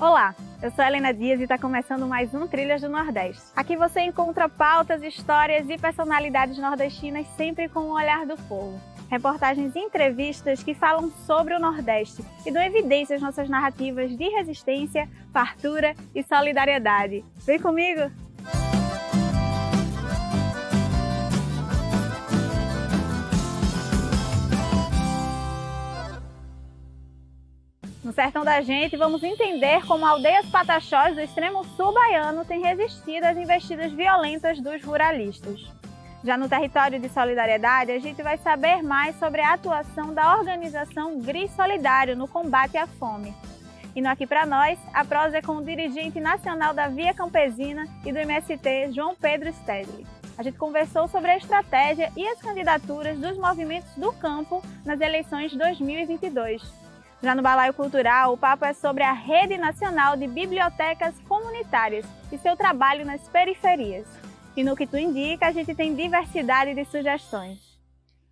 Olá, eu sou Helena Dias e está começando mais um Trilhas do Nordeste. Aqui você encontra pautas, histórias e personalidades nordestinas sempre com o olhar do povo. Reportagens e entrevistas que falam sobre o Nordeste e dão evidência às nossas narrativas de resistência, fartura e solidariedade. Vem comigo! No sertão da gente, vamos entender como aldeias pataxós do extremo sul baiano têm resistido às investidas violentas dos ruralistas. Já no território de solidariedade, a gente vai saber mais sobre a atuação da organização GRI Solidário no combate à fome. E no Aqui Pra Nós, a prosa é com o dirigente nacional da Via Campesina e do MST, João Pedro Stedley. A gente conversou sobre a estratégia e as candidaturas dos movimentos do campo nas eleições de 2022. Já no Balaio Cultural, o papo é sobre a Rede Nacional de Bibliotecas Comunitárias e seu trabalho nas periferias. E no Que Tu Indica, a gente tem diversidade de sugestões.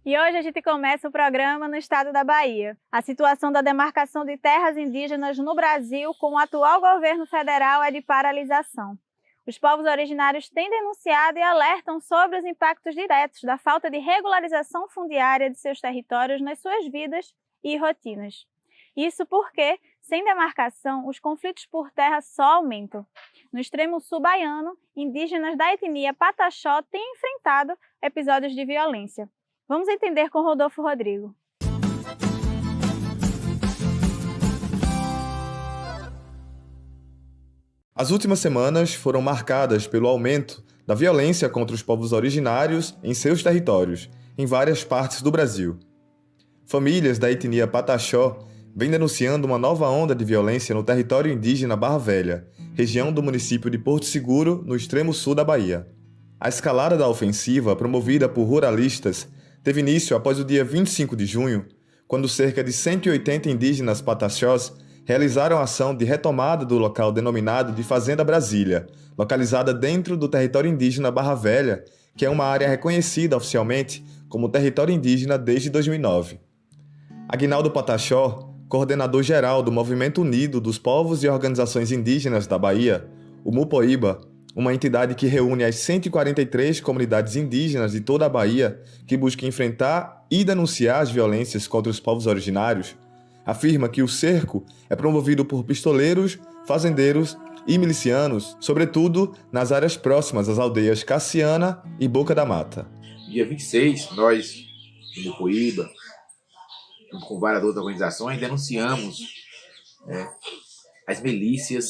E hoje a gente começa o programa no estado da Bahia. A situação da demarcação de terras indígenas no Brasil com o atual governo federal é de paralisação. Os povos originários têm denunciado e alertam sobre os impactos diretos da falta de regularização fundiária de seus territórios nas suas vidas e rotinas. Isso porque, sem demarcação, os conflitos por terra só aumentam. No extremo sul baiano, indígenas da etnia Pataxó têm enfrentado episódios de violência. Vamos entender com Rodolfo Rodrigo. As últimas semanas foram marcadas pelo aumento da violência contra os povos originários em seus territórios, em várias partes do Brasil. Famílias da etnia Pataxó vem denunciando uma nova onda de violência no território indígena Barra Velha, região do município de Porto Seguro, no extremo sul da Bahia. A escalada da ofensiva, promovida por ruralistas, teve início após o dia 25 de junho, quando cerca de 180 indígenas pataxós realizaram a ação de retomada do local denominado de Fazenda Brasília, localizada dentro do território indígena Barra Velha, que é uma área reconhecida oficialmente como território indígena desde 2009. Aguinaldo Pataxó, coordenador-geral do Movimento Unido dos Povos e Organizações Indígenas da Bahia, o Mupoíba, uma entidade que reúne as 143 comunidades indígenas de toda a Bahia que busca enfrentar e denunciar as violências contra os povos originários, afirma que o cerco é promovido por pistoleiros, fazendeiros e milicianos, sobretudo nas áreas próximas às aldeias Cassiana e Boca da Mata. Dia 26, nós, do Mupoíba, junto com várias outras organizações, denunciamos as milícias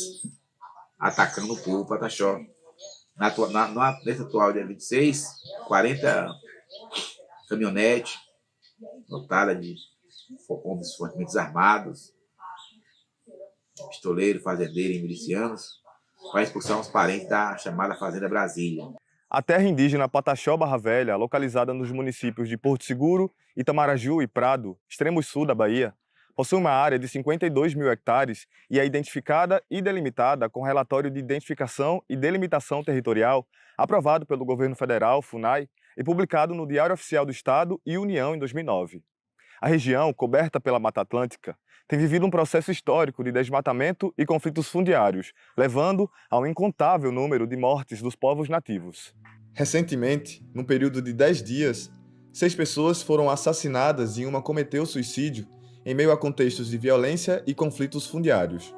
atacando o povo Pataxó. Nesse atual dia 26, 40 caminhonetes lotadas de homens fortemente armados, pistoleiros, fazendeiros e milicianos, para expulsar os parentes da chamada Fazenda Brasília. A terra indígena Pataxó Barra Velha, localizada nos municípios de Porto Seguro, Itamaraju e Prado, extremo sul da Bahia, possui uma área de 52 mil hectares e é identificada e delimitada com relatório de identificação e delimitação territorial aprovado pelo governo federal, FUNAI, e publicado no Diário Oficial do Estado e União em 2009. A região, coberta pela Mata Atlântica, tem vivido um processo histórico de desmatamento e conflitos fundiários, levando ao incontável número de mortes dos povos nativos. Recentemente, num período de 10 dias, 6 pessoas foram assassinadas e uma cometeu suicídio em meio a contextos de violência e conflitos fundiários.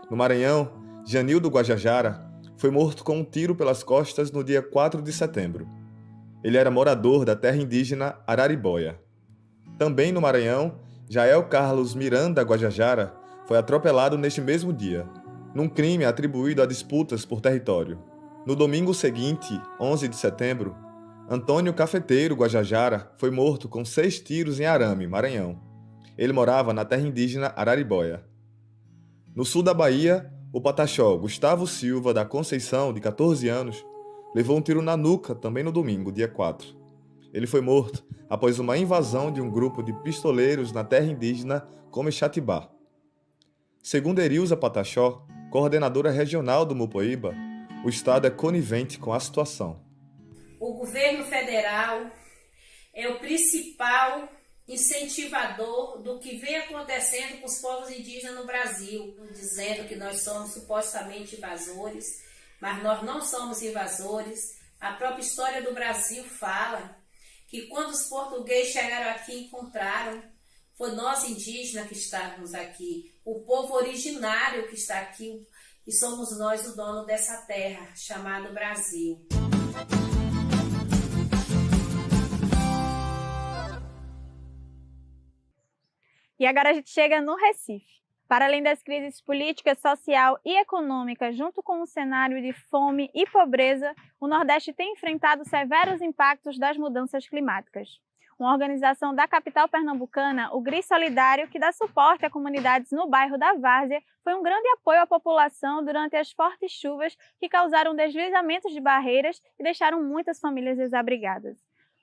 No Maranhão, Janildo Guajajara foi morto com um tiro pelas costas no dia 4 de setembro. Ele era morador da terra indígena Araribóia. Também no Maranhão, Jael Carlos Miranda Guajajara foi atropelado neste mesmo dia, num crime atribuído a disputas por território. No domingo seguinte, 11 de setembro, Antônio Cafeteiro Guajajara foi morto com 6 tiros em Arame, Maranhão. Ele morava na terra indígena Araribóia. No sul da Bahia, o pataxó Gustavo Silva da Conceição, de 14 anos, levou um tiro na nuca também no domingo, dia 4. Ele foi morto após uma invasão de um grupo de pistoleiros na terra indígena Comexatibá. Segundo Erilza Pataxó, coordenadora regional do Mupoíba, o Estado é conivente com a situação. O governo federal é o principal incentivador do que vem acontecendo com os povos indígenas no Brasil, dizendo que nós somos supostamente invasores, mas nós não somos invasores. A própria história do Brasil fala que quando os portugueses chegaram aqui e encontraram, foi nós indígenas que estávamos aqui, o povo originário que está aqui, e somos nós o dono dessa terra, chamado Brasil. E agora a gente chega no Recife. Para além das crises políticas, social e econômica, junto com o cenário de fome e pobreza, o Nordeste tem enfrentado severos impactos das mudanças climáticas. Uma organização da capital pernambucana, o GRIS Solidário, que dá suporte a comunidades no bairro da Várzea, foi um grande apoio à população durante as fortes chuvas que causaram deslizamentos de barreiras e deixaram muitas famílias desabrigadas.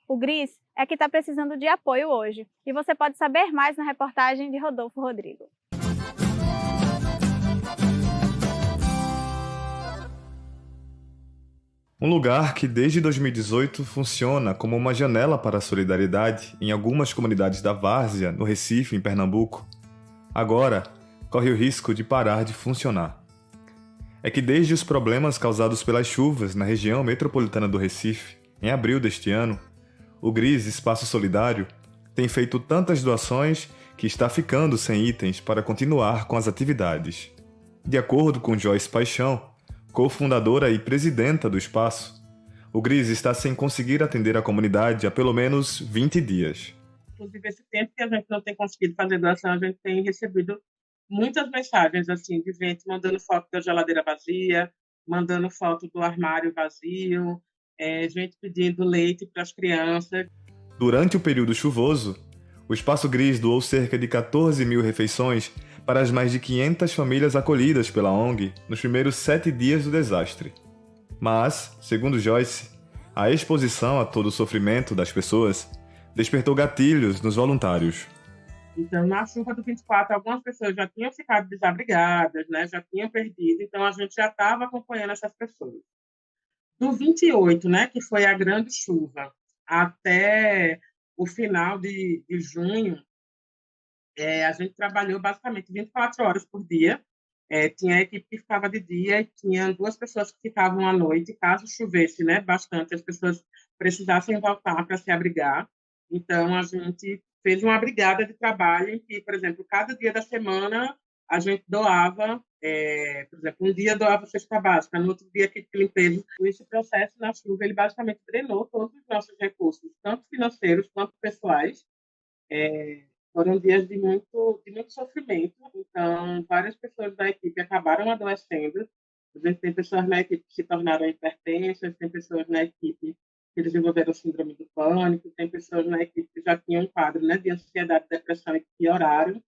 O GRIS é que está precisando de apoio hoje, e você pode saber mais na reportagem de Rodolfo Rodrigo. Um lugar que desde 2018 funciona como uma janela para a solidariedade em algumas comunidades da Várzea, no Recife, em Pernambuco, agora corre o risco de parar de funcionar. É que desde os problemas causados pelas chuvas na região metropolitana do Recife, em abril deste ano, o GRIS Espaço Solidário tem feito tantas doações que está ficando sem itens para continuar com as atividades. De acordo com Joyce Paixão, cofundadora e presidenta do espaço, o GRIS está sem conseguir atender a comunidade há pelo menos 20 dias. Inclusive, esse tempo que a gente não tem conseguido fazer doação, a gente tem recebido muitas mensagens assim, de gente mandando foto da geladeira vazia, mandando foto do armário vazio, gente pedindo leite para as crianças. Durante o período chuvoso, o Espaço GRIS doou cerca de 14 mil refeições para as mais de 500 famílias acolhidas pela ONG nos primeiros 7 dias do desastre. Mas, segundo Joyce, a exposição a todo o sofrimento das pessoas despertou gatilhos nos voluntários. Então, na chuva do 24, algumas pessoas já tinham ficado desabrigadas, né? Já tinham perdido, então a gente já estava acompanhando essas pessoas. Do 28, né, que foi a grande chuva, até o final de junho, a gente trabalhou basicamente 24 horas por dia. Tinha a equipe que ficava de dia e tinha 2 pessoas que ficavam à noite, caso chovesse, né, bastante, as pessoas precisassem voltar para se abrigar. Então, a gente fez uma brigada de trabalho em que, por exemplo, cada dia da semana a gente doava, por exemplo, um dia doava cesta básica, no outro dia kit de limpeza. Esse processo na chuva, ele basicamente drenou todos os nossos recursos, tanto financeiros quanto pessoais. Foram dias de muito sofrimento, então várias pessoas da equipe acabaram adoecendo. A gente tem pessoas na equipe que se tornaram hipertensas, tem pessoas na equipe que desenvolveram síndrome do pânico, tem pessoas na equipe que já tinham um quadro, né, de ansiedade e depressão e que pioraram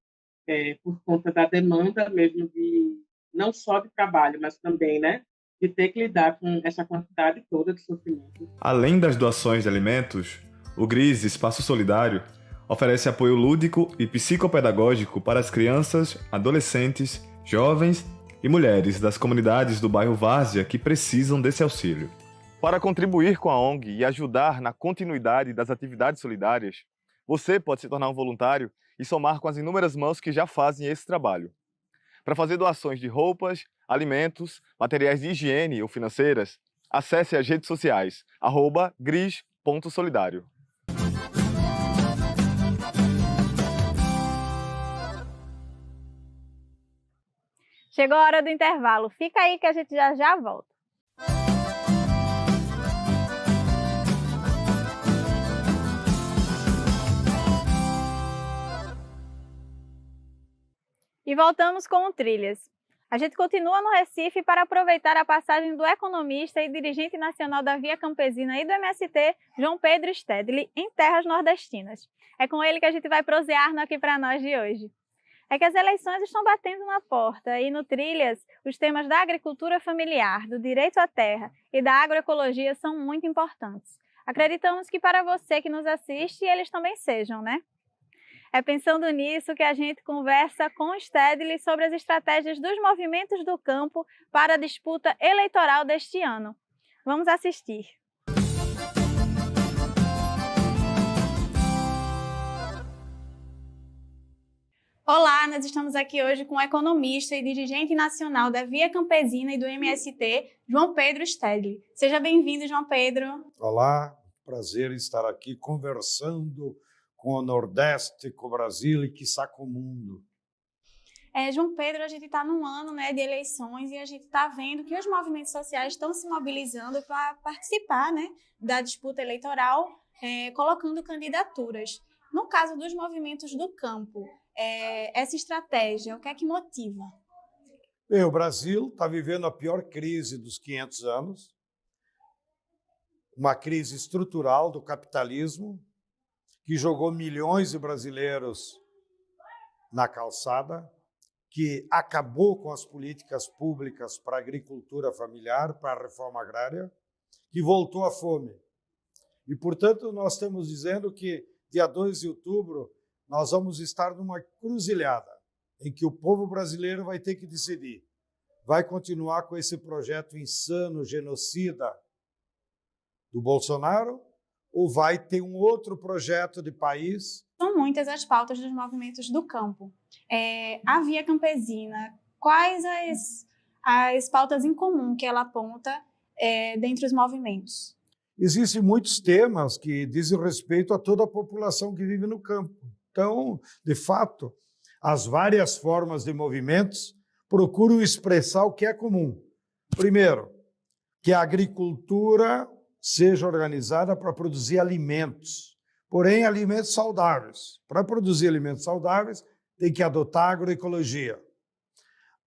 por conta da demanda mesmo de não só de trabalho, mas também, né, de ter que lidar com essa quantidade toda de sofrimento. Além das doações de alimentos, o GRIS Espaço Solidário oferece apoio lúdico e psicopedagógico para as crianças, adolescentes, jovens e mulheres das comunidades do bairro Várzea que precisam desse auxílio. Para contribuir com a ONG e ajudar na continuidade das atividades solidárias, você pode se tornar um voluntário e somar com as inúmeras mãos que já fazem esse trabalho. Para fazer doações de roupas, alimentos, materiais de higiene ou financeiras, acesse as redes sociais @gris.solidário. Chegou a hora do intervalo. Fica aí que a gente já volta. E voltamos com o Trilhas. A gente continua no Recife para aproveitar a passagem do economista e dirigente nacional da Via Campesina e do MST, João Pedro Stedley, em terras nordestinas. É com ele que a gente vai prosear no Aqui Pra Nós de hoje. É que as eleições estão batendo na porta e no Trilhas, os temas da agricultura familiar, do direito à terra e da agroecologia são muito importantes. Acreditamos que para você que nos assiste, eles também sejam, né? É pensando nisso que a gente conversa com o Stedley sobre as estratégias dos movimentos do campo para a disputa eleitoral deste ano. Vamos assistir. Olá, nós estamos aqui hoje com o economista e dirigente nacional da Via Campesina e do MST, João Pedro Stedley. Seja bem-vindo, João Pedro. Olá, prazer estar aqui conversando com o Nordeste, com o Brasil e quiçá com o mundo. João Pedro, a gente está num ano, né, de eleições e a gente está vendo que os movimentos sociais estão se mobilizando para participar, né, da disputa eleitoral, colocando candidaturas. No caso dos movimentos do campo, essa estratégia, o que é que motiva? Bem, o Brasil está vivendo a pior crise dos 500 anos, uma crise estrutural do capitalismo que jogou milhões de brasileiros na calçada, que acabou com as políticas públicas para a agricultura familiar, para a reforma agrária, que voltou à fome. E, portanto, nós estamos dizendo que, dia 2 de outubro, nós vamos estar numa encruzilhada em que o povo brasileiro vai ter que decidir. Vai continuar com esse projeto insano, genocida do Bolsonaro, ou vai ter um outro projeto de país? São muitas as pautas dos movimentos do campo. A Via Campesina, quais as pautas em comum que ela aponta dentre os movimentos? Existem muitos temas que dizem respeito a toda a população que vive no campo. Então, de fato, as várias formas de movimentos procuram expressar o que é comum. Primeiro, que a agricultura seja organizada para produzir alimentos, porém alimentos saudáveis. Para produzir alimentos saudáveis, tem que adotar a agroecologia.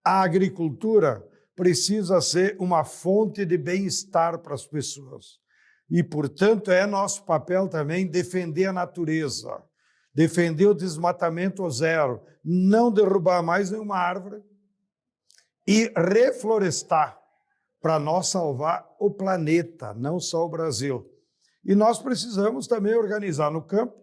A agricultura precisa ser uma fonte de bem-estar para as pessoas. E, portanto, é nosso papel também defender a natureza, defender o desmatamento zero, não derrubar mais nenhuma árvore e reflorestar para nós salvar o planeta, não só o Brasil. E nós precisamos também organizar no campo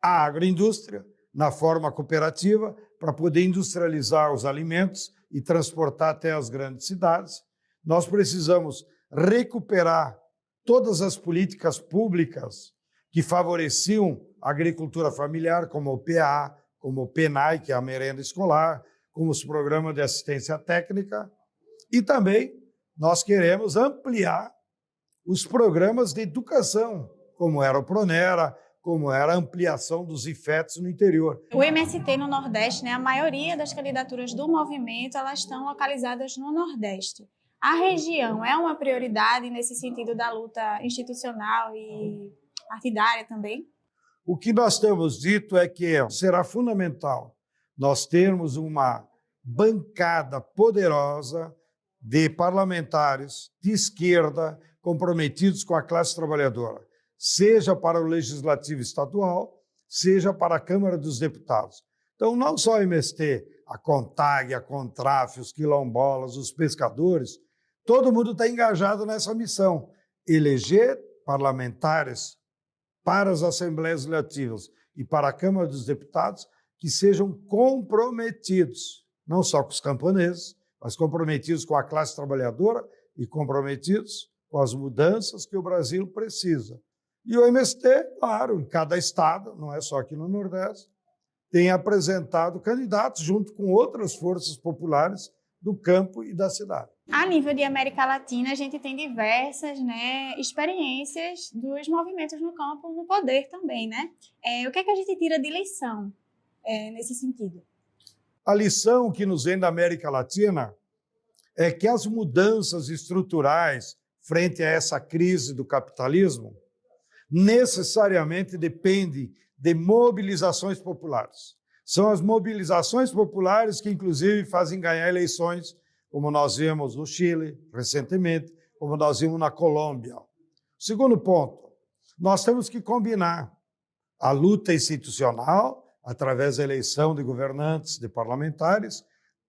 a agroindústria, na forma cooperativa, para poder industrializar os alimentos e transportar até as grandes cidades. Nós precisamos recuperar todas as políticas públicas que favoreciam a agricultura familiar, como o PA, como o PENAI, que é a merenda escolar, como os programas de assistência técnica, e também nós queremos ampliar os programas de educação, como era o Pronera, como era a ampliação dos IFETs no interior. O MST no Nordeste, né, a maioria das candidaturas do movimento, elas estão localizadas no Nordeste. A região é uma prioridade nesse sentido da luta institucional e partidária também? O que nós temos dito é que será fundamental nós termos uma bancada poderosa de parlamentares de esquerda comprometidos com a classe trabalhadora, seja para o Legislativo Estadual, seja para a Câmara dos Deputados. Então, não só a MST, a CONTAG, a CONTRAF, os quilombolas, os pescadores, todo mundo está engajado nessa missão, eleger parlamentares para as Assembleias Legislativas e para a Câmara dos Deputados que sejam comprometidos, não só com os camponeses, mas comprometidos com a classe trabalhadora e comprometidos com as mudanças que o Brasil precisa. E o MST, claro, em cada estado, não é só aqui no Nordeste, tem apresentado candidatos junto com outras forças populares do campo e da cidade. A nível de América Latina, a gente tem diversas, né, experiências dos movimentos no campo, no poder também, né? O que é que a gente tira de lição nesse sentido? A lição que nos vem da América Latina é que as mudanças estruturais frente a essa crise do capitalismo necessariamente dependem de mobilizações populares. São as mobilizações populares que, inclusive, fazem ganhar eleições, como nós vimos no Chile recentemente, como nós vimos na Colômbia. Segundo ponto, nós temos que combinar a luta institucional, através da eleição de governantes, de parlamentares,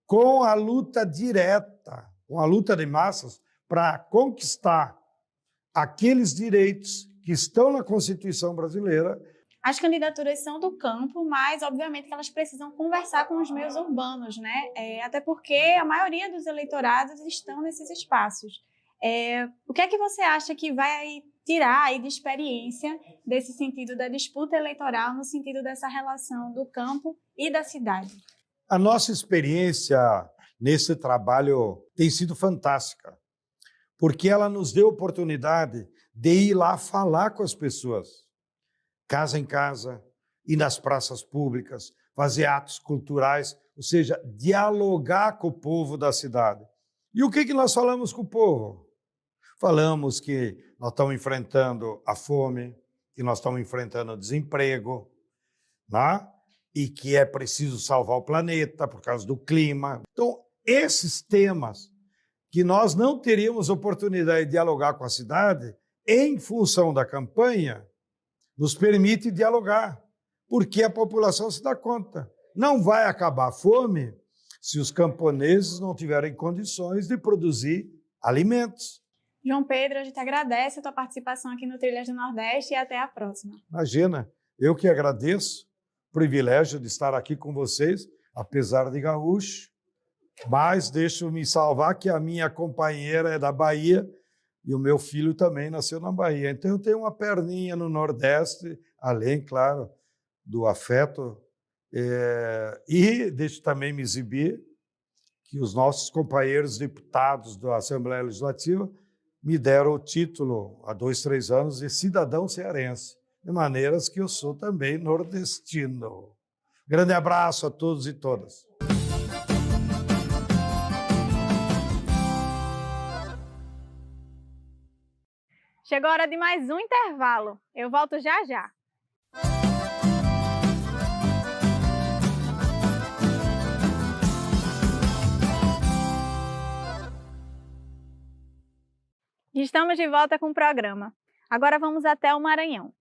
com a luta direta, com a luta de massas, para conquistar aqueles direitos que estão na Constituição brasileira. As candidaturas são do campo, mas, obviamente, que elas precisam conversar com os meios urbanos, né? Até porque a maioria dos eleitorados estão nesses espaços. O que é que você acha que vai tirar aí de experiência desse sentido da disputa eleitoral, no sentido dessa relação do campo e da cidade? A nossa experiência nesse trabalho tem sido fantástica, porque ela nos deu oportunidade de ir lá falar com as pessoas, casa em casa, ir nas praças públicas, fazer atos culturais, ou seja, dialogar com o povo da cidade. E o que nós falamos com o povo? Falamos que nós estamos enfrentando a fome, que nós estamos enfrentando o desemprego, né? E que é preciso salvar o planeta por causa do clima. Então, esses temas que nós não teríamos oportunidade de dialogar com a cidade, em função da campanha, nos permite dialogar, porque a população se dá conta. Não vai acabar a fome se os camponeses não tiverem condições de produzir alimentos. João Pedro, a gente agradece a tua participação aqui no Trilhas do Nordeste e até a próxima. Imagina, eu que agradeço o privilégio de estar aqui com vocês, apesar de gaúcho, mas deixo-me salvar que a minha companheira é da Bahia e o meu filho também nasceu na Bahia. Então eu tenho uma perninha no Nordeste, além, claro, do afeto. E deixo também me exibir que os nossos companheiros deputados da Assembleia Legislativa me deram o título, há 2, 3 anos, de cidadão cearense, de maneiras que eu sou também nordestino. Grande abraço a todos e todas. Chegou a hora de mais um intervalo. Eu volto já já. Estamos de volta com o programa. Agora vamos até o Maranhão.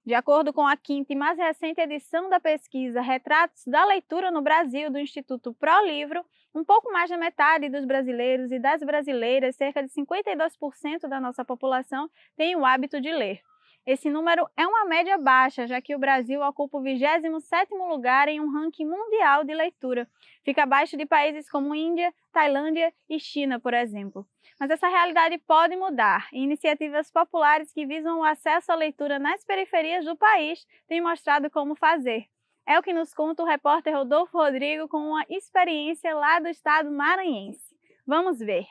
De acordo com a 5ª e mais recente edição da pesquisa Retratos da Leitura no Brasil, do Instituto ProLivro, um pouco mais da metade dos brasileiros e das brasileiras, cerca de 52% da nossa população, tem o hábito de ler. Esse número é uma média baixa, já que o Brasil ocupa o 27º lugar em um ranking mundial de leitura. Fica abaixo de países como Índia, Tailândia e China, por exemplo. Mas essa realidade pode mudar, e iniciativas populares que visam o acesso à leitura nas periferias do país têm mostrado como fazer. É o que nos conta o repórter Rodolfo Rodrigo com uma experiência lá do estado maranhense. Vamos ver!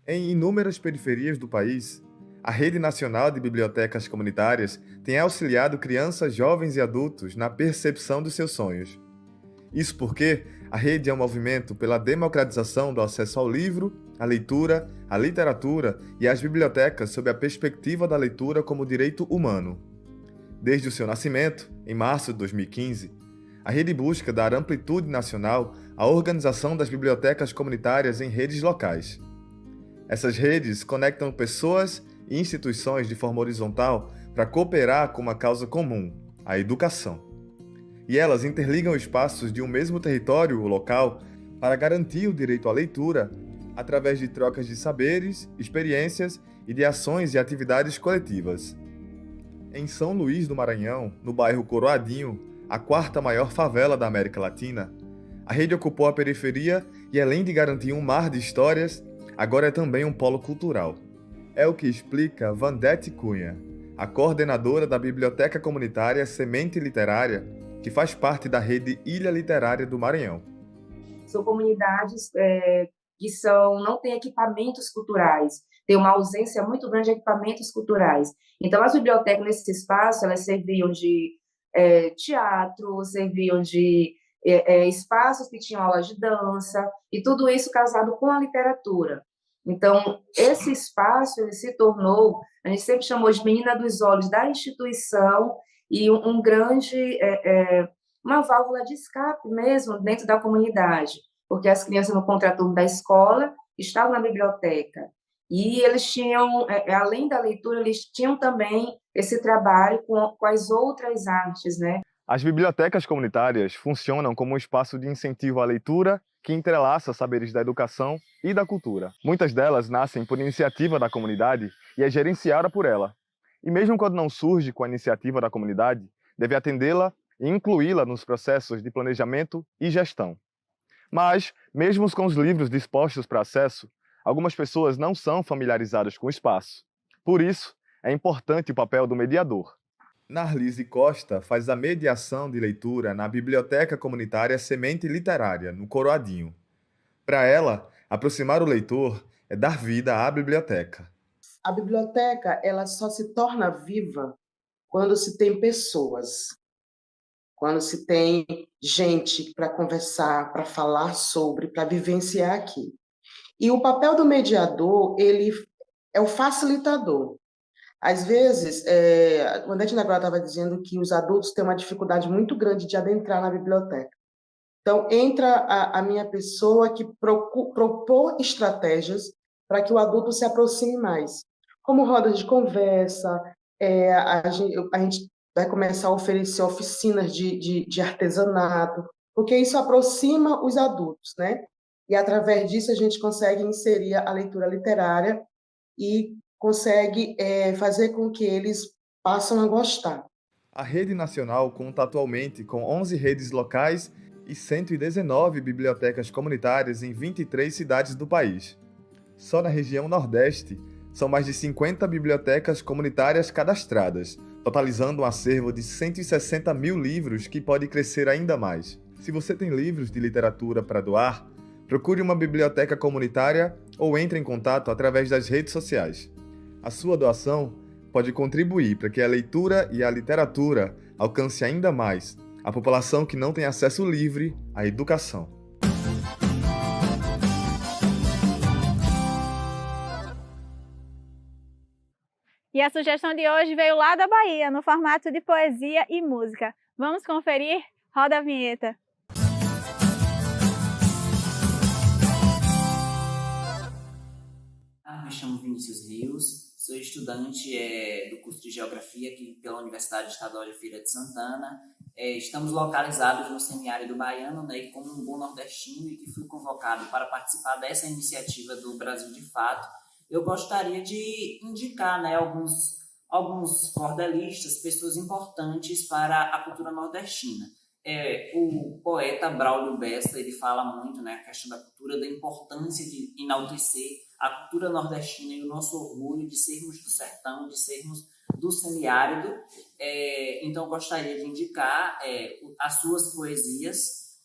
Em inúmeras periferias do país, a Rede Nacional de Bibliotecas Comunitárias tem auxiliado crianças, jovens e adultos na percepção dos seus sonhos. Isso porque a rede é um movimento pela democratização do acesso ao livro, à leitura, à literatura e às bibliotecas sob a perspectiva da leitura como direito humano. Desde o seu nascimento, em março de 2015, a rede busca dar amplitude nacional à organização das bibliotecas comunitárias em redes locais. Essas redes conectam pessoas e instituições de forma horizontal para cooperar com uma causa comum, a educação. E elas interligam espaços de um mesmo território local para garantir o direito à leitura através de trocas de saberes, experiências e de ações e atividades coletivas. Em São Luís do Maranhão, no bairro Coroadinho, a 4ª maior favela da América Latina, a rede ocupou a periferia e, além de garantir um mar de histórias, agora é também um polo cultural. É o que explica Vandete Cunha, a coordenadora da Biblioteca Comunitária Semente Literária, que faz parte da rede Ilha Literária do Maranhão. São comunidades que não têm equipamentos culturais, tem uma ausência muito grande de equipamentos culturais. Então, as bibliotecas nesse espaço, elas serviam de teatro, serviam de espaços que tinham aulas de dança, e tudo isso casado com a literatura. Então, esse espaço ele se tornou, a gente sempre chamou de menina dos olhos da instituição e uma válvula de escape mesmo dentro da comunidade, porque as crianças no contraturno da escola estavam na biblioteca. E eles tinham, além da leitura, eles tinham também esse trabalho com as outras artes, né? As bibliotecas comunitárias funcionam como um espaço de incentivo à leitura que entrelaça saberes da educação e da cultura. Muitas delas nascem por iniciativa da comunidade e é gerenciada por ela. E mesmo quando não surge com a iniciativa da comunidade, deve atendê-la e incluí-la nos processos de planejamento e gestão. Mas, mesmo com os livros dispostos para acesso, algumas pessoas não são familiarizadas com o espaço. Por isso, é importante o papel do mediador. Narlise Costa faz a mediação de leitura na Biblioteca Comunitária Semente Literária, no Coroadinho. Para ela, aproximar o leitor é dar vida à biblioteca. A biblioteca, ela só se torna viva quando se tem pessoas, quando se tem gente para conversar, para falar sobre, para vivenciar aqui. E o papel do mediador, ele é o facilitador. Às vezes, a Odete agora estava dizendo que os adultos têm uma dificuldade muito grande de adentrar na biblioteca. Então, entra a minha pessoa que propor estratégias para que o adulto se aproxime mais, como rodas de conversa, a gente vai começar a oferecer oficinas de artesanato, porque isso aproxima os adultos, né? E, através disso, a gente consegue inserir a leitura literária e consegue fazer com que eles passem a gostar. A Rede Nacional conta atualmente com 11 redes locais e 119 bibliotecas comunitárias em 23 cidades do país. Só na região Nordeste, são mais de 50 bibliotecas comunitárias cadastradas, totalizando um acervo de 160 mil livros que pode crescer ainda mais. Se você tem livros de literatura para doar, procure uma biblioteca comunitária ou entre em contato através das redes sociais. A sua doação pode contribuir para que a leitura e a literatura alcance ainda mais a população que não tem acesso livre à educação. E a sugestão de hoje veio lá da Bahia, no formato de poesia e música. Vamos conferir? Roda a vinheta. Me chamo Vinícius Rios, sou estudante do curso de Geografia aqui pela Universidade Estadual de Feira de Santana. Estamos localizados no semiárido baiano, né, e como um bom nordestino e que fui convocado para participar dessa iniciativa do Brasil de Fato, eu gostaria de indicar, né, alguns cordelistas, pessoas importantes para a cultura nordestina. O poeta Braulio Bessa, ele fala muito, né, a questão da cultura, da importância de enaltecer a cultura nordestina e o nosso orgulho de sermos do sertão, de sermos do semiárido. Então, eu gostaria de indicar as suas poesias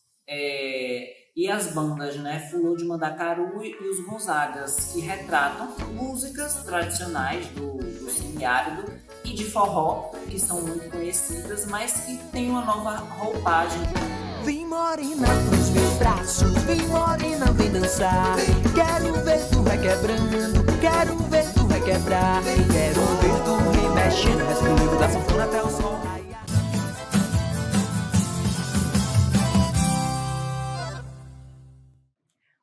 e as bandas, né, Fulô de Mandacaru e os Gonzagas, que retratam músicas tradicionais do semiárido e de forró, que são muito conhecidas, mas que tem uma nova roupagem. Vem morena pros meus braços, vem morena, vem dançar. Quero ver tu requebrando, quero ver tu requebrar. Quero ver tu remexendo, mas comigo da sanfona até o sol raiar.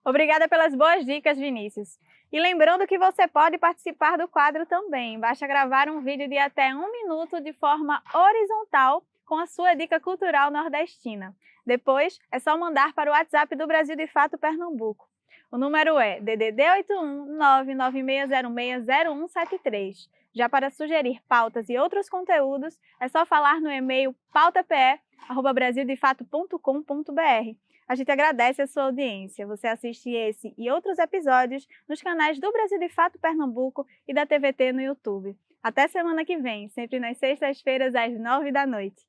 Obrigada pelas boas dicas, Vinícius. E lembrando que você pode participar do quadro também. Basta gravar um vídeo de até 1 minuto de forma horizontal com a sua dica cultural nordestina. Depois, é só mandar para o WhatsApp do Brasil de Fato Pernambuco. O número é DDD 81 996060173. Já para sugerir pautas e outros conteúdos, é só falar no e-mail pautape@brasildefato.com.br. A gente agradece a sua audiência. Você assiste esse e outros episódios nos canais do Brasil de Fato Pernambuco e da TVT no YouTube. Até semana que vem, sempre nas sextas-feiras às 9 da noite.